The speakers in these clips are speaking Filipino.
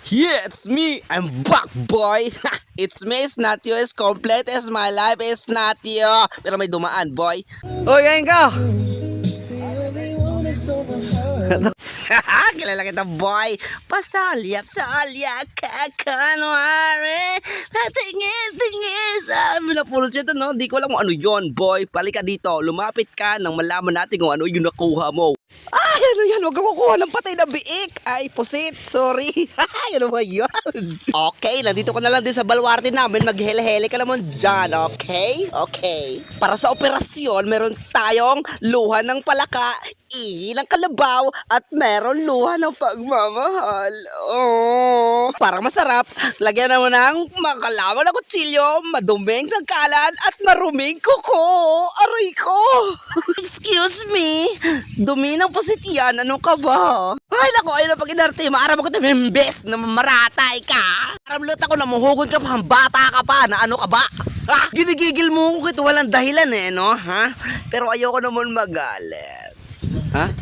Yeah, it's me. I'm back, boy. It's me, it's not you. It's complete as my life is not you. Pero may dumaan, boy. Hoy, kain ka! Kilala kita, boy. Pasalyak-salyak ka, kanwari. Natingin-tingin sa pinapulot siya ito, no? Di ko alam kung ano yon, boy. Balik ka dito. Lumapit ka nang malaman natin kung ano yung nakuha mo. Ay, ano yan? Huwag ka kukuha ng patay na biik. Ay, pusit. Sorry. Ay, ano ba yun? Okay, nandito ko na lang din sa balwarte namin. Maghele-hele ka naman dyan, okay? Okay. Para sa operasyon, meron tayong luha ng palaka, ihi ng kalabaw, at meron luha ng pagmamahal. Oh. Para masarap, lagyan naman ng makalawa na kutsilyo, maduming sangkalan, at maruming kuko. Aray ko. Excuse me. Dumi ng pusit yan. Ano ka ba? Ay, naku, ayun na pag inarte. Maaram ako ito, membes na maratay ka. Aramlot ako na muhugon ka pa, bata ka pa, na ano ka ba? Ha? Ginigigil mo ko ito, walang dahilan eh, no? Ha? Pero ayoko naman magalit. Ha?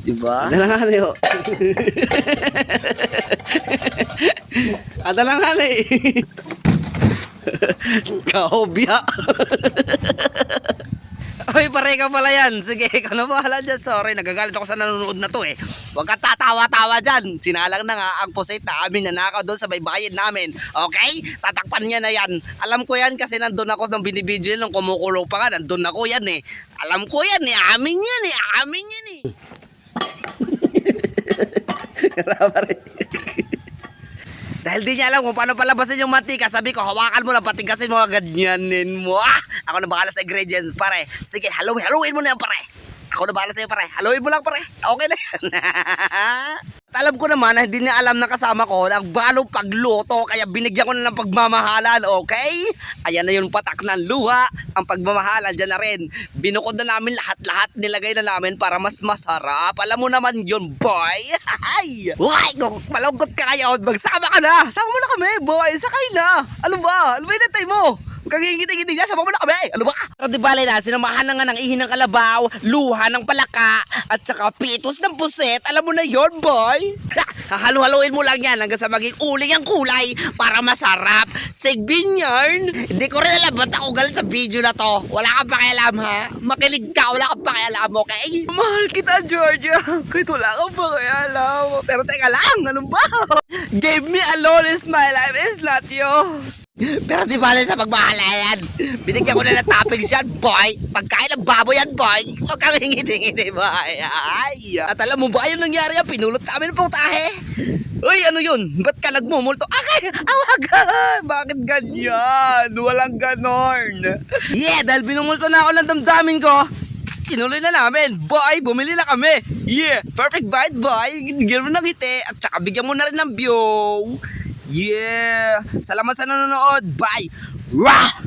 Diba? Adalangan eh. Adalangan eh. Kahobya. Ay, pare ka pala yan. Sige, ikaw na bahala dyan. Sorry, nagagalit ako sa nanonood na to eh. Huwag ka tatawa-tawa dyan. Sinalang na nga ang pusit na amin nanakaw doon sa baybayin namin. Okay? Tatakpan niya na yan. Alam ko yan kasi nandun ako nung binibidyo nung kumukulo pa nga. Nandun ako yan eh. Alam ko yan eh. Amin yan eh. Amin yan eh. Dahil di niya alam kung paano palabasin yung mantika, sabi ko, hawakan mo lang, patigasin mo, ganyanin mo. Ah, ako na bahala sa ingredients, pare. Sige, haluin mo na yan, pare. Ako na bahala sa'yo, pare. Haluin mo lang, pare. Okay na yan. At alam ko naman na hindi niya alam na kasama ko na ang balong pagluto, kaya binigyan ko na ng pagmamahalan, okay? Ayan na yung patak ng luha, ang pagmamahalan, dyan na rin. Binukod na namin lahat-lahat, nilagay na namin para mas masarap. Alam mo naman yun, boy. Ay, kung malungkot ka ngayon, magsama ka na. Sama mo na kami, boy. Sakay na. Ano ba? Ano ba inatay mo? Huwag kang ngiti-ngiti niya, sama mo na kami. Ano ba? Pero di bale na, sinamahan na nga ng ihi ng kalabaw, luha ng palaka, at saka pitos ng puset. Alam mo na yon, boy. Hahalu-haluin mo lang yan hanggang sa maging uling ang kulay para masarap. Sigbin yarn. Hindi ko rin alam ba't ako galit sa video na to. Wala kang pakialam, ha? Makinig ka, wala kang pakialam, okay? Mahal kita, Georgia. Kahit wala kang pakialam. Pero teka lang, ano ba? Give me alone is my life is not you. Pero di bale sa pagmahala yan. Binigyan ko na ng toppings yan, boy. Pagkain ng baboy yan, boy. Huwag kang hingiti-ngiti, boy. Ay. At alam mo ba yung nangyari yan? Pinulot namin ng putahe. Uy, ano yun? Ba't ka nagmumulto? Okay, awagan. Bakit ganyan? Walang ganon. Yeah, dahil binumulto na ako ng damdamin ko, tinuloy na namin. Boy, bumili na kami. Yeah, perfect bite, boy. Bigyan mo ng ngiti at saka bigyan mo na rin ng view. Yeah. Salamat sa nanonood. Bye. Rah!